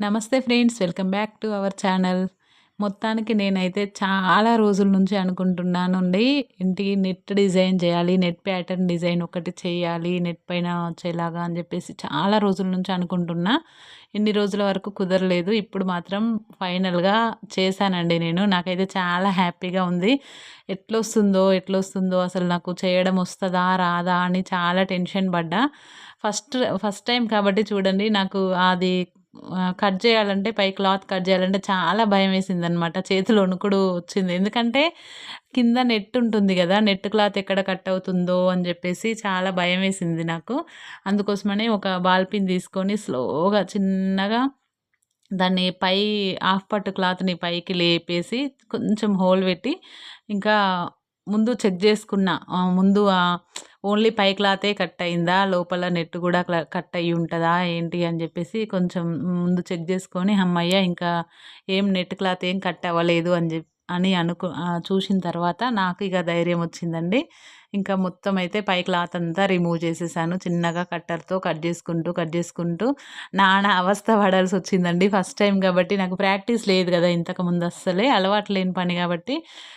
నమస్తే friends, welcome back to our channel. మొత్తానికి నేనైతే చాలా రోజుల నుంచి అనుకుంటున్నానండి. ఇంటికి నెట్ డిజైన్ చేయాలి, నెట్ ప్యాటర్న్ డిజైన్ ఒకటి చేయాలి, నెట్ పైన వచ్చేలాగా అని చెప్పేసి చాలా రోజుల నుంచి అనుకుంటున్నా. ఇన్ని రోజుల వరకు కుదరలేదు. ఇప్పుడు మాత్రం ఫైనల్‌గా చేశానండి నేను. నాకైతే చాలా హ్యాపీగా ఉంది. ఎట్లొస్తుందో అసలు నాకు చేయడం వస్తదా? రాదా? అని చాలా టెన్షన్ పడ్డా. ఫస్ట్ ఫస్ట్ టైమ్ కాబట్టి చూడండి నాకు అది కట్ జేయాలంటే క్లాత్ కట్ జేయాలంటే చాలా భయమేసిందనమాట. చేతులు వణుకుడు వచ్చింది. ఎందుకంటే కింద నెట్ ఉంటుంది గదా! నెట్ క్లాత్ ఎక్కడ కట్ అవుతుందో అని జెప్పేసి చాలా భయమేసింది నాకు. అందుకోసమని ఒక బాల్ పిన్ తీసుకొని స్లోగా చిన్నగా దాన్ని హాఫ్ పట్టు క్లాత్‌ని పైకి లేపేసి కొంచెం హోల్ పెట్టి ఇంకా ముందు చెక్ జేసుకున్నా. ముందు ఓన్లీ పై క్లాతే కట్ అయిందా? లోపల నెట్ గూడా కట్ అయ్యి ఉంటదా? ఏంటి అని జెప్పేసి కొంచెం ముందు చెక్ జేసుకొని హమ్మయ్య! ఇంకా ఏం నెట్ క్లాత్ ఏం కట్ అవ్వలేదు చూసిన తర్వాత నాకు ఇగ ధైర్యం వచ్చిందండి. ఇంకా మొత్తం అయితే పై క్లాత్ అంతా రిమూవ్ చేసేసాను. చిన్నగా కట్టర్‌తో కట్ జేసుకుంటూ నానా అవస్థ పడాల్సొచ్చిందండి. ఫస్ట్ టైమ్ గాబట్టి నాకు ప్రాక్టీస్ లేదు గదా! ఇంతకుముందు అస్సలే అలవాటు లేని పని గాబట్టి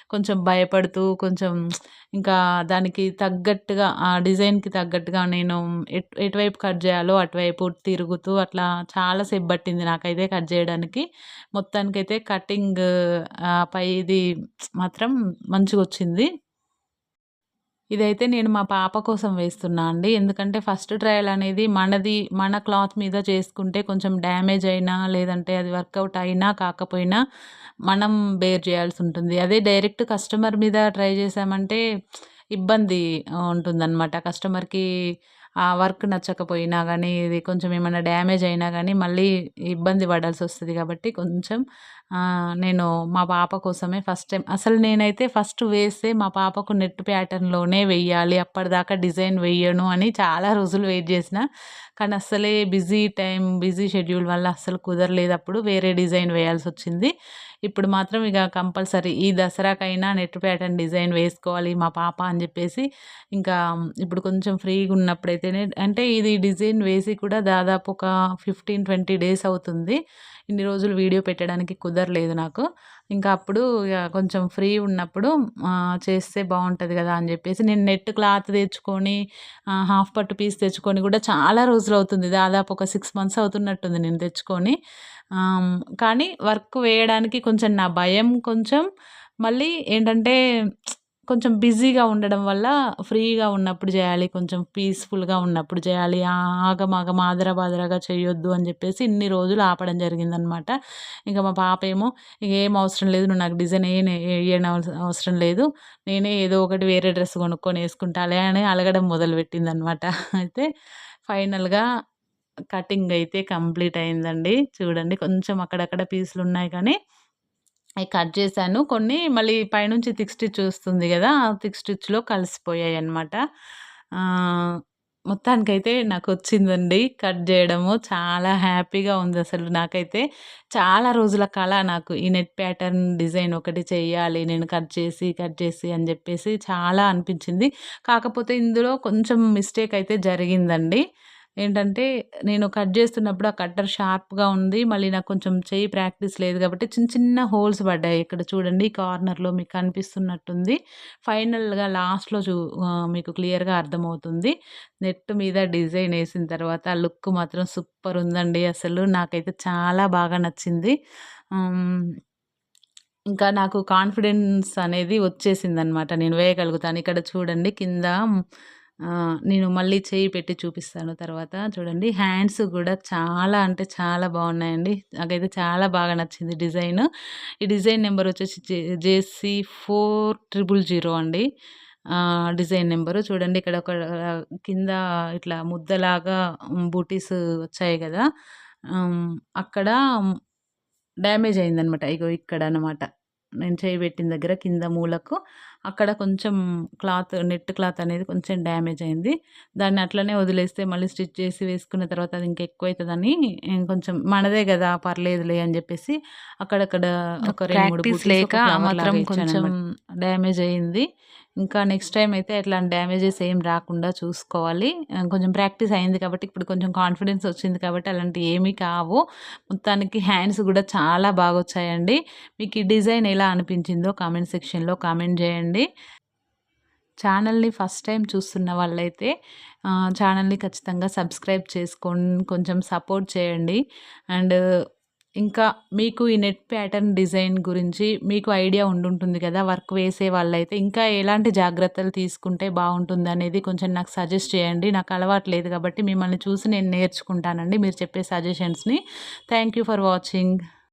కొంచెం భయపడుతూ కొంచెం ఇంకా దానికి తగ్గట్టుగా ఆ డిజైన్‌కి తగ్గట్టుగా నేను ఎటువైపు కట్ జేయాలో అటువైపు తిరుగుతూ అట్లా చాలా సేపు పట్టింది నాకైతే కట్ జేయడానికి. మొత్తానికైతే కటింగ్ పైది మాత్రం మంచిగొచ్చింది. ఇదైతే నేను మా పాప కోసం వేస్తున్నా అండి. ఎందుకంటే ఫస్ట్ ట్రయల్ అనేది మన క్లాత్ మీద చేసుకుంటే కొంచెం డ్యామేజ్ అయినా, లేదంటే అది వర్కౌట్ అయినా కాకపోయినా మనం బేర్ చేయాల్సుంటుంది. అదే డైరెక్ట్ కస్టమర్ మీద ట్రై చేశామంటే ఇబ్బంది ఉంటుందనమాట. కస్టమర్‌కి ఆ వర్క్ నచ్చకపోయినా గానీ, ఇది కొంచెం ఏమన్నా డ్యామేజ్ అయినా గానీ మళ్ళీ ఇబ్బంది పడాల్సొస్తది కాబట్టి కొంచెం నేను మా పాప కోసమే ఫస్ట్ టైమ్ అసలు నేనైతే ఫస్ట్ వేస్తే మా పాపకు నెట్ ప్యాటర్న్‌లోనే వెయ్యాలి. అప్పటిదాకా డిజైన్ వెయ్యను అని చాలా రోజులు వెయిట్ జేసినా. కానీ అస్సలే బిజీ షెడ్యూల్ వల్ల అస్సలు కుదరలేదప్పుడు. వేరే డిజైన్ వేయాల్సొచ్చింది. ఇప్పుడు మాత్రం ఇగ కంపల్సరీ ఈ దసరాకైనా నెట్ ప్యాటర్న్ డిజైన్ వేసుకోవాలి మా పాప అని జెప్పేసి ఇంకా ఇప్పుడు కొంచెం ఫ్రీగున్నప్పుడైతేనే అంటే ఇది డిజైన్ వేసి కూడా దాదాపు ఒక 15, 20 డేస్ అవుతుంది. ఇన్ని రోజులు వీడియో పెట్టడానికి కుదరలేదు నాకు. ఇంకా అప్పుడు ఇగ కొంచెం ఫ్రీ ఉన్నప్పుడు చేస్తే బావుంటది గదా! అని జెప్పేసి నేను నెట్ క్లాత్ తెచ్చుకొని హాఫ్ పట్టు పీస్ తెచ్చుకొని గూడా చాలా రోజులవుతుంది. దాదాపు ఒక 6 మంత్స్ అవుతున్నట్టుంది నేను తెచ్చుకొని. కానీ వర్క్ వేయడానికి కొంచెం నా భయం కొంచెం మళ్ళీ ఏంటంటే కొంచెం బిజీగా ఉండడం వల్ల ఫ్రీగా ఉన్నప్పుడు జేయాలి. కొంచెం పీస్‌ఫుల్‌గా ఉన్నప్పుడు జేయాలి. ఆగమాగం ఆదరబాదరగా చేయొద్దు అని జెప్పేసి ఇన్ని రోజులు ఆపడం జరిగిందనమాట. ఇంక మా పాపేమో "ఏం అవసరం లేదు. నువ్వు నాకు డిజైన్ అవసరం లేదు. నేనే ఏదో ఒకటి వేరే డ్రెస్ కొనుక్కొని యేసుకుంటాలే" అని అలగడం మొదలుపెట్టిందనమాట. అయితే ఫైనల్‌గా కటింగ్ అయితే కంప్లీట్ అయిందండి. చూడండి కొంచెం అక్కడక్కడ పీసులున్నాయి కానీ అయి కట్ చేశాను. కొన్ని మళ్ళీ పైనుంచి థిక్ స్టిచ్ వస్తుంది గదా! ఆ థిక్ స్టిచ్‌లో కలిసిపోయాయన్నమాట. ఆహ్, మొత్తానికైతే నాకొచ్చిందండి కట్ జేయడము. చాలా హ్యాపీగా ఉందసలు నాకైతే. చాలా రోజుల కల నాకు ఈ నెట్ ప్యాటర్న్ డిజైన్ ఒకటి చెయ్యాలి. నేను కట్ చేసి అని జెప్పేసి చాలా అనిపించింది. కాకపోతే ఇందులో కొంచెం మిస్టేక్ అయితే జరిగిందండి. ఏంటంటే, నేను కట్ జేస్తున్నప్పుడు ఆ కట్టర్ షార్ప్‌గా ఉంది. మళ్ళీ నాకు కొంచెం చెయ్యి ప్రాక్టీస్ లేదు గాబట్టి చిన్న చిన్న హోల్స్ పడ్డాయి. ఇక్కడ చూడండి కార్నర్‌లో మీకు కనిపిస్తున్నట్టుంది. ఫైనల్‌గా లాస్ట్‌లో మీకు క్లియర్‌గా అర్థమవుతుంది. నెట్ మీద డిజైన్ ఏసిన తర్వాత లుక్ మాత్రం సూపరుందండి అసలు. నాకైతే చాలా బాగా నచ్చింది. హ్మ్. ఇంకా నాకు కాన్ఫిడెన్స్ అనేది వచ్చేసిందనమాట. నేను వేయగలుగుతాను. ఇక్కడ చూడండి కింద నేను మళ్ళీ చెయ్యి పెట్టి చూపిస్తాను తర్వాత. చూడండి హ్యాండ్స్ గూడా చాలా అంటే చాలా బావున్నాయండి. నాకైతే చాలా బాగా నచ్చింది డిజైను. ఈ డిజైన్ నంబర్ వచ్చేసి జేసీ 4000 అండి. Design number. చూడండి ఇక్కడ ఒక కింద ఇట్లా ముద్దలాగా బూటీస్ వచ్చాయి గదా! హ్మ్. అక్కడ డ్యామేజ్ అయిందనమాట. ఇగో ఇక్కడనమాట. నేను చేయి పెట్టిన దగ్గర కింద మూలకు అక్కడ కొంచెం నెట్ క్లాత్ అనేది కొంచెం డ్యామేజ్ అయింది. దాన్ని అట్లనే వదిలేస్తే మళ్ళీ స్టిచ్ చేసి వేసుకున్న తర్వాత అది ఇంకా ఎక్కువైతదని కొంచెం మనదే గదా! పర్లేదులే అని జెప్పేసి అక్కడక్కడ ఒక 2, 3 ప్రాక్టీస్ బూటీస్ లేక ఒక ఆ ఫ్లవర్ మాత్రం లాగా కొంచెం ఇచ్చాననమాట. డ్యామేజ్ అయింది. ఇంకా నెక్స్ట్ టైమ్ అయితే అట్లాంటి డ్యామేజెస్ ఏం రాకుండా చూసుకోవాలి. కొంచెం ప్రాక్టీస్ అయింది కాబట్టి ఇప్పుడు కొంచెం కాన్ఫిడెన్స్ వచ్చింది కాబట్టి అలాంటివి ఏమీ కావు. మొత్తానికి హ్యాండ్స్ గూడా చాలా బాగొచ్చాయండి. మీకు ఈ డిజైన్ ఎలా అనిపించిందో కామెంట్ సెక్షన్‌లో కామెంట్ జేయండి. ఛానల్‌ని ఫస్ట్ టైమ్ చూస్తున్న వాళ్ళైతే ఛానల్‌ని ఖచ్చితంగా సబ్స్క్రైబ్ చేసుకొని కొంచెం సపోర్ట్ చేయండి. అండ్ ఇంకా మీకు ఈ నెట్ ప్యాటర్న్ డిజైన్ గురించి మీకు ఐడియా ఉండుంటుంది కదా! వర్క్ వేసే వాళ్ళైతే ఇంకా ఎలాంటి జాగ్రత్తలు తీసుకుంటే బావుంటుందనేది కొంచెం నాకు సజెస్ట్ చేయండి. నాకు అలవాటు లేదు కాబట్టి మిమ్మల్ని చూసి నేను నేర్చుకుంటానండి మీరు చెప్పే సజెషన్స్‌ని. Thank you for watching.